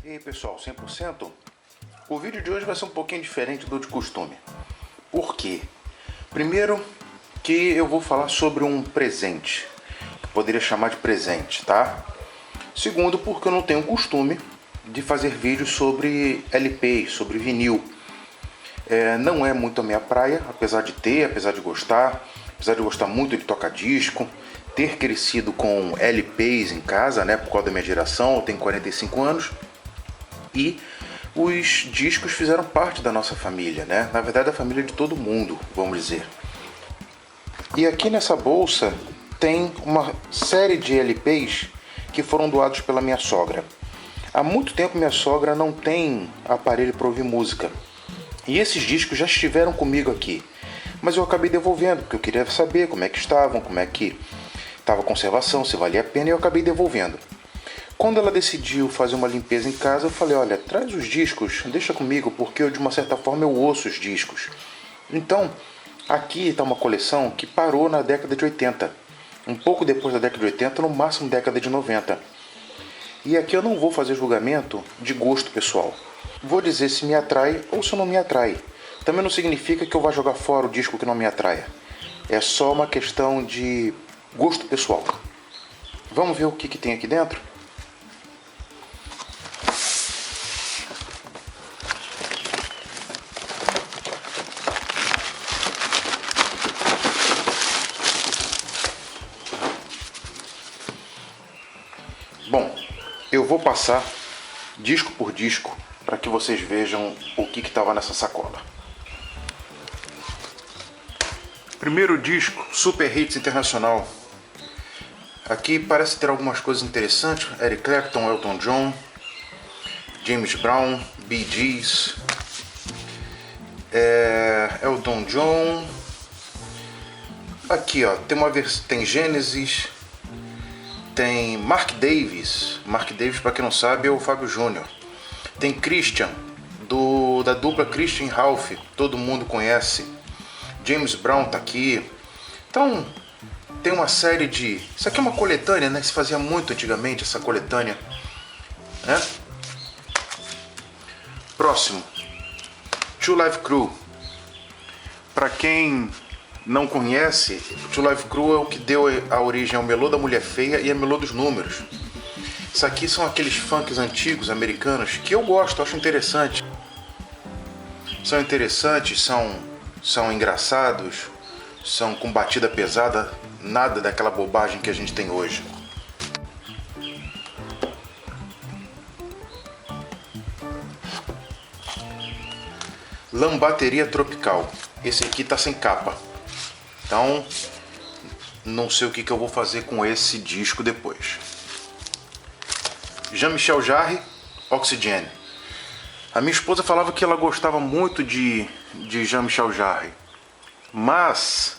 E aí pessoal, 100%? O vídeo de hoje vai ser um pouquinho diferente do de costume. Por quê? Primeiro que eu vou falar sobre um presente, que poderia chamar de presente, tá? Segundo, porque eu não tenho costume de fazer vídeos sobre LPs, sobre vinil. Não é muito a minha praia, apesar de gostar muito de tocar disco, ter crescido com LPs em casa, né, por causa da minha geração, eu tenho 45 anos, e os discos fizeram parte da nossa família, né? Na verdade, da família de todo mundo, vamos dizer. E aqui nessa bolsa tem uma série de LPs que foram doados pela minha sogra. Há muito tempo minha sogra não tem aparelho para ouvir música. E esses discos já estiveram comigo aqui. Mas eu acabei devolvendo, porque eu queria saber como é que estavam, como é que estava a conservação, se valia a pena, e eu acabei devolvendo. Quando ela decidiu fazer uma limpeza em casa, eu falei, olha, traz os discos, deixa comigo, porque eu, de uma certa forma, eu ouço os discos. Então, aqui está uma coleção que parou na década de 80. Um pouco depois da década de 80, no máximo década de 90. E aqui eu não vou fazer julgamento de gosto pessoal. Vou dizer se me atrai ou se não me atrai. Também não significa que eu vá jogar fora o disco que não me atraia. É só uma questão de gosto pessoal. Vamos ver o que tem aqui dentro? Bom, eu vou passar disco por disco para que vocês vejam o que estava nessa sacola. Primeiro disco, Super Hits Internacional. Aqui parece ter algumas coisas interessantes. Eric Clapton, Elton John, James Brown, Bee Gees, Elton John. Aqui ó, tem Genesis, tem Mark Davis. Mark Davis, para quem não sabe, é o Fábio Júnior. Tem Christian, da dupla Christian e Ralph, todo mundo conhece. James Brown tá aqui. Então, tem uma série de... Isso aqui é uma coletânea, né? Se fazia muito antigamente, essa coletânea, né? Próximo. Two Live Crew. Para quem não conhece, Two Live Crew é o que deu a origem ao melô da Mulher Feia e a melô dos Números. Isso aqui são aqueles funks antigos americanos que eu gosto, acho interessante. São interessantes, são engraçados, são com batida pesada, nada daquela bobagem que a gente tem hoje. Lambateria Tropical. Esse aqui tá sem capa. Então, não sei o que eu vou fazer com esse disco depois. Jean-Michel Jarre, Oxygene. A minha esposa falava que ela gostava muito de Jean-Michel Jarre. Mas,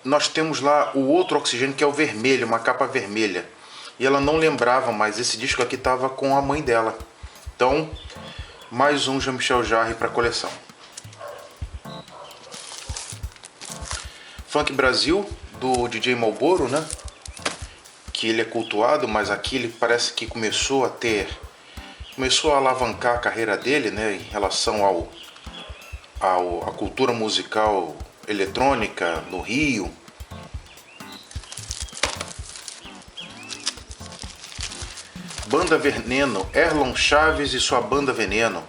nós temos lá o outro Oxygene, que é o vermelho, uma capa vermelha. E ela não lembrava, mas esse disco aqui estava com a mãe dela. Então, mais um Jean-Michel Jarre para a coleção. Funk Brasil, do DJ Malboro, né? Que ele é cultuado, mas aqui ele parece que começou a alavancar a carreira dele, né? Em relação à cultura musical eletrônica no Rio. Banda Veneno, Erlon Chaves e sua Banda Veneno.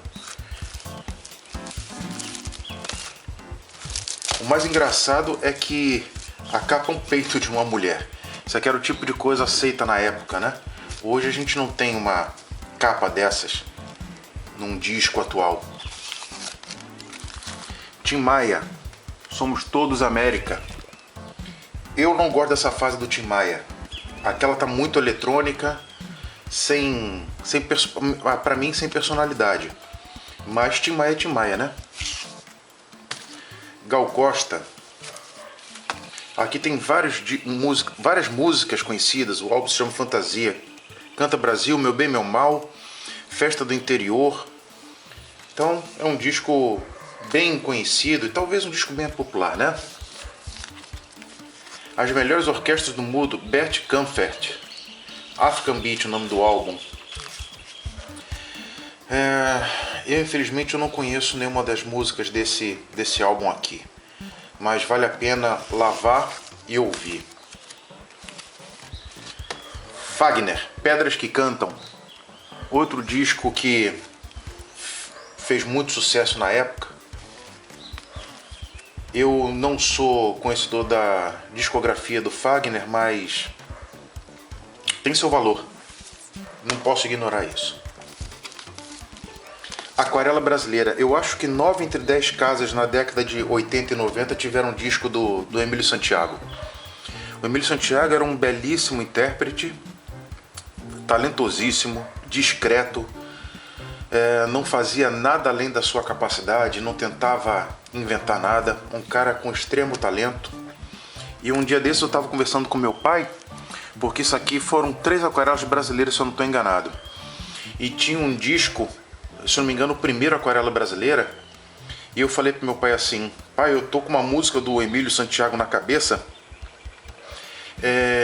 O mais engraçado é que a capa é um peito de uma mulher. Isso aqui era o tipo de coisa aceita na época, né? Hoje a gente não tem uma capa dessas num disco atual. Tim Maia, Somos Todos América. Eu não gosto dessa fase do Tim Maia. Aquela tá muito eletrônica, para mim sem personalidade. Mas Tim Maia é Tim Maia, né? Gal Costa. Aqui tem várias músicas conhecidas. O álbum se chama Fantasia. Canta Brasil, Meu Bem, Meu Mal, Festa do Interior. Então é um disco bem conhecido e talvez um disco bem popular, né? As melhores orquestras do mundo, Bert Kaempfert. African Beat, o nome do álbum. Eu infelizmente eu não conheço nenhuma das músicas desse álbum aqui, mas vale a pena lavar e ouvir. Fagner, Pedras que Cantam, outro disco que fez muito sucesso na época. Eu não sou conhecedor da discografia do Fagner, mas tem seu valor, não posso ignorar isso. Aquarela Brasileira, eu acho que 9 entre 10 casas na década de 80 e 90 tiveram um disco do Emílio Santiago. O Emílio Santiago era um belíssimo intérprete, talentosíssimo, discreto, não fazia nada além da sua capacidade, não tentava inventar nada, um cara com extremo talento. E um dia desses eu estava conversando com meu pai, porque isso aqui foram 3 aquarelas brasileiras, se eu não estou enganado. E tinha um disco, se eu não me engano, o primeiro Aquarela Brasileira, e eu falei pro meu pai assim: pai, eu tô com uma música do Emílio Santiago na cabeça,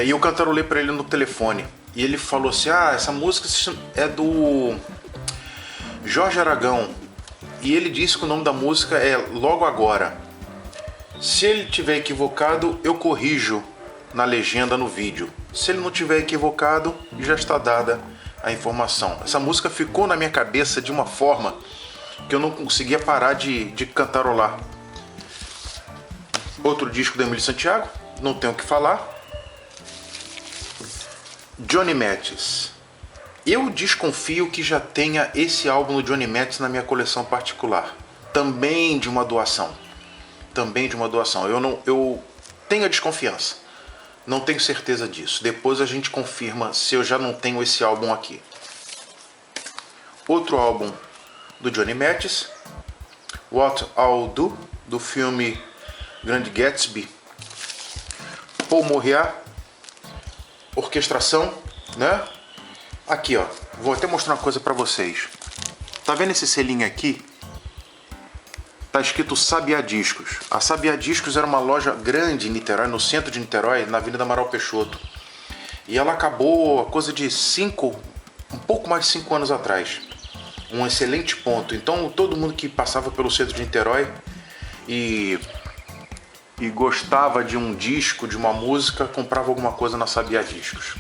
e eu cantarolei para ele no telefone. E ele falou assim: essa música é do Jorge Aragão. E ele disse que o nome da música é Logo Agora. Se ele tiver equivocado, eu corrijo na legenda no vídeo. Se ele não tiver equivocado, já está dada a informação. Essa música ficou na minha cabeça de uma forma que eu não conseguia parar de cantarolar. Outro disco do Emílio Santiago, não tenho o que falar. Johnny Mathis. Eu desconfio que já tenha esse álbum do Johnny Mathis na minha coleção particular. Também de uma doação. Eu tenho a desconfiança. Não tenho certeza disso. Depois a gente confirma se eu já não tenho esse álbum aqui. Outro álbum do Johnny Mathis, What I'll Do, do filme Grande Gatsby. Paul Moria, orquestração, né? Aqui, ó. Vou até mostrar uma coisa pra vocês. Tá vendo esse selinho aqui? Tá escrito Sabiá Discos. A Sabiá Discos era uma loja grande em Niterói, no centro de Niterói, na Avenida Amaral Peixoto. E ela acabou a coisa de um pouco mais de 5 anos atrás. Um excelente ponto. Então todo mundo que passava pelo centro de Niterói e gostava de um disco, de uma música, comprava alguma coisa na Sabiá Discos.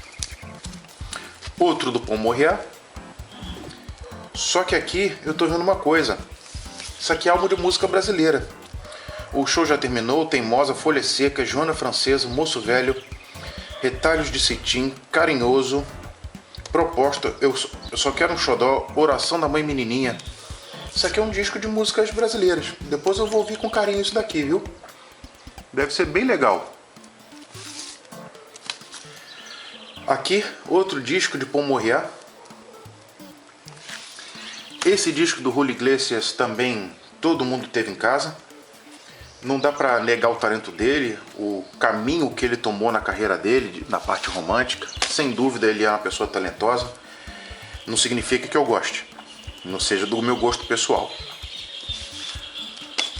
Outro do Paul Moria. Só que aqui eu tô vendo uma coisa. Isso aqui é álbum de música brasileira. O Show Já Terminou, Teimosa, Folha Seca, Joana Francesa, Moço Velho, Retalhos de Cetim, Carinhoso, Proposta, Eu Só Quero um Xodó, Oração da Mãe Menininha. Isso aqui é um disco de músicas brasileiras. Depois eu vou ouvir com carinho isso daqui, viu? Deve ser bem legal. Aqui, outro disco de Paul Moria. Esse disco do Julio Iglesias também todo mundo teve em casa. Não dá pra negar o talento dele, o caminho que ele tomou na carreira dele, na parte romântica. Sem dúvida ele é uma pessoa talentosa. Não significa que eu goste, não seja do meu gosto pessoal.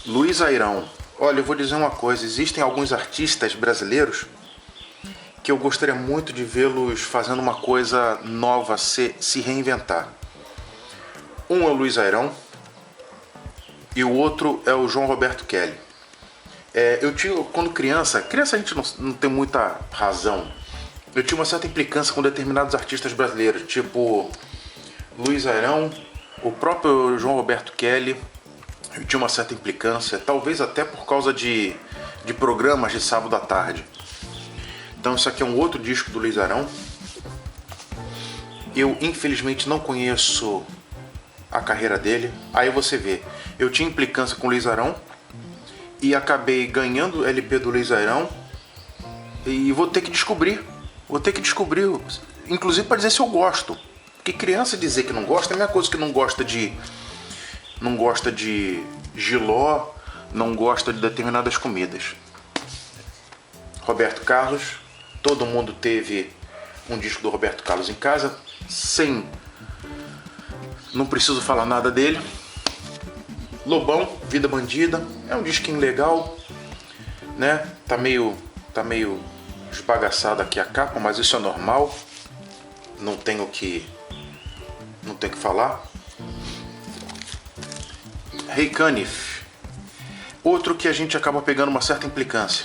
Luiz Airão. Olha, eu vou dizer uma coisa, existem alguns artistas brasileiros que eu gostaria muito de vê-los fazendo uma coisa nova, se reinventar. Um é o Luiz Airão e o outro é o João Roberto Kelly. Eu tinha, quando criança a gente não tem muita razão. Eu tinha uma certa implicância com determinados artistas brasileiros, tipo Luiz Airão, o próprio João Roberto Kelly. Eu tinha uma certa implicância, talvez até por causa de programas de sábado à tarde. Então isso aqui é um outro disco do Luiz Airão. Eu infelizmente não conheço a carreira dele. Aí você vê, eu tinha implicância com o Luiz Airão e acabei ganhando o LP do Luiz Airão e vou ter que descobrir, inclusive para dizer se eu gosto, porque criança dizer que não gosta é a mesma coisa que não gosta de jiló, não gosta de determinadas comidas. Roberto Carlos, todo mundo teve um disco do Roberto Carlos em casa, não preciso falar nada dele. Lobão, Vida Bandida, é um disquinho legal, né? Tá meio esbagaçado aqui a capa, mas isso é normal. Não tenho que falar. Ray Conniff. Outro que a gente acaba pegando uma certa implicância.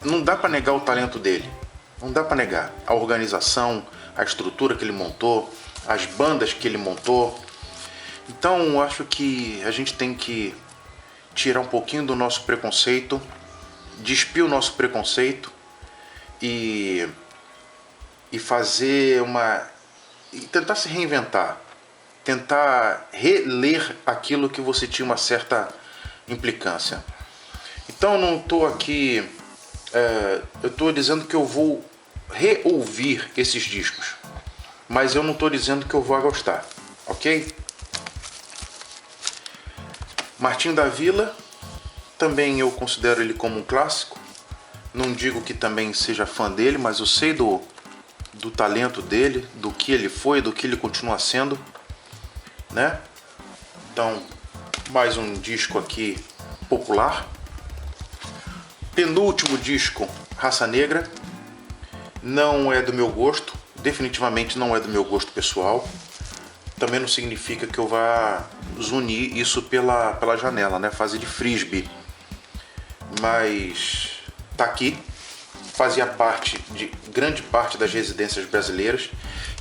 Não dá para negar o talento dele. Não dá para negar a organização, a estrutura que ele montou, as bandas que ele montou. Então eu acho que a gente tem que tirar um pouquinho do nosso preconceito, despir o nosso preconceito e fazer e tentar se reinventar, tentar reler aquilo que você tinha uma certa implicância. Então eu não estou aqui, eu estou dizendo que eu vou reouvir esses discos, mas eu não estou dizendo que eu vou gostar, ok? Martinho da Vila, também eu considero ele como um clássico. Não digo que também seja fã dele, mas eu sei do talento dele, do que ele foi, do que ele continua sendo, né? Então, mais um disco aqui popular. Penúltimo disco, Raça Negra. Não é do meu gosto, definitivamente não é do meu gosto pessoal. Também não significa que eu vá zunir isso pela janela, né? Fazer de frisbee. Mas tá aqui, fazia parte de grande parte das residências brasileiras.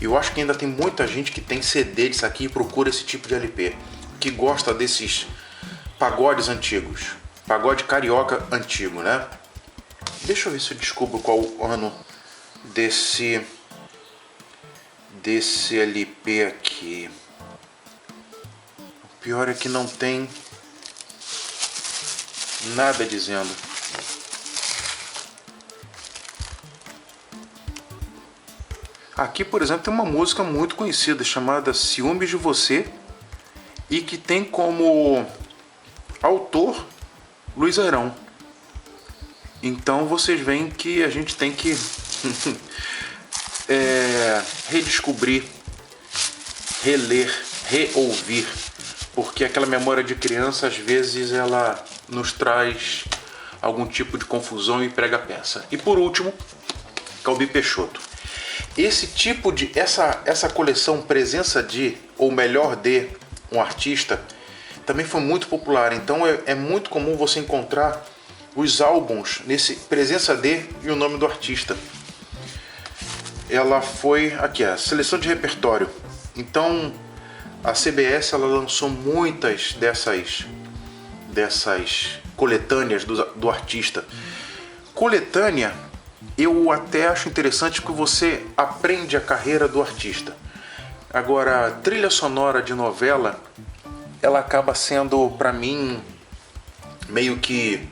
E eu acho que ainda tem muita gente que tem CD disso aqui e procura esse tipo de LP, que gosta desses pagodes antigos, pagode carioca antigo, né? Deixa eu ver se eu descubro qual o ano desse LP aqui. O pior é que não tem nada dizendo. Aqui, por exemplo, tem uma música muito conhecida chamada Ciúmes de Você e que tem como autor Luiz Airão. Então vocês veem que a gente tem que redescobrir, reler, reouvir, porque aquela memória de criança às vezes ela nos traz algum tipo de confusão e prega peça. E por último, Calbi Peixoto. Esse tipo de essa coleção presença de, ou melhor de, um artista também foi muito popular. Então é muito comum você encontrar os álbuns nesse presença de e o nome do artista. Ela foi aqui, a seleção de repertório. Então a CBS ela lançou muitas dessas coletâneas do artista. Coletânea eu até acho interessante que você aprende a carreira do artista. Agora, a trilha sonora de novela, ela acaba sendo, pra mim, meio que...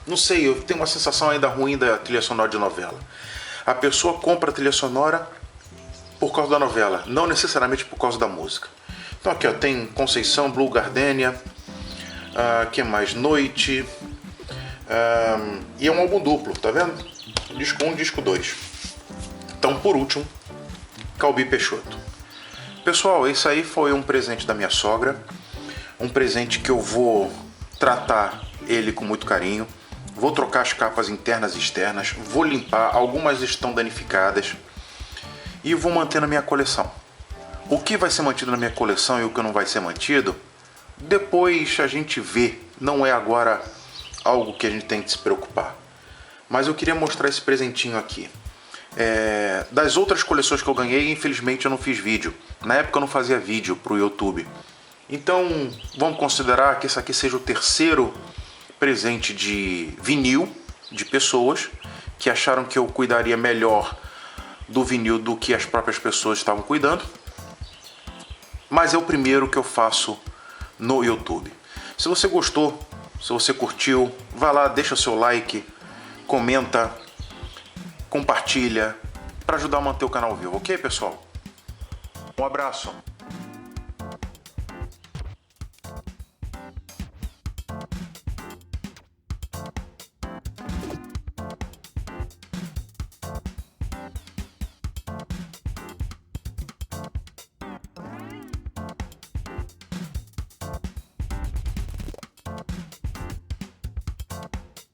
Não sei, eu tenho uma sensação ainda ruim da trilha sonora de novela. A pessoa compra a trilha sonora por causa da novela, não necessariamente por causa da música. Então aqui ó, tem Conceição, Blue Gardenia, que mais? Noite, e é um álbum duplo, tá vendo? Disco 1, disco 2. Então, por último, Calbi Peixoto. Pessoal, esse aí foi um presente da minha sogra. Um presente que eu vou tratar ele com muito carinho. Vou trocar as capas internas e externas. Vou limpar, algumas estão danificadas. E vou manter na minha coleção. O que vai ser mantido na minha coleção e o que não vai ser mantido, depois a gente vê. Não é agora algo que a gente tem que se preocupar. Mas eu queria mostrar esse presentinho aqui. Das outras coleções que eu ganhei, infelizmente eu não fiz vídeo. Na época eu não fazia vídeo para o YouTube. Então vamos considerar que esse aqui seja o terceiro presente de vinil de pessoas que acharam que eu cuidaria melhor do vinil do que as próprias pessoas estavam cuidando. Mas é o primeiro que eu faço no YouTube. Se você gostou, se você curtiu, vai lá, deixa o seu like, comenta, compartilha, para ajudar a manter o canal vivo, ok, pessoal? Um abraço!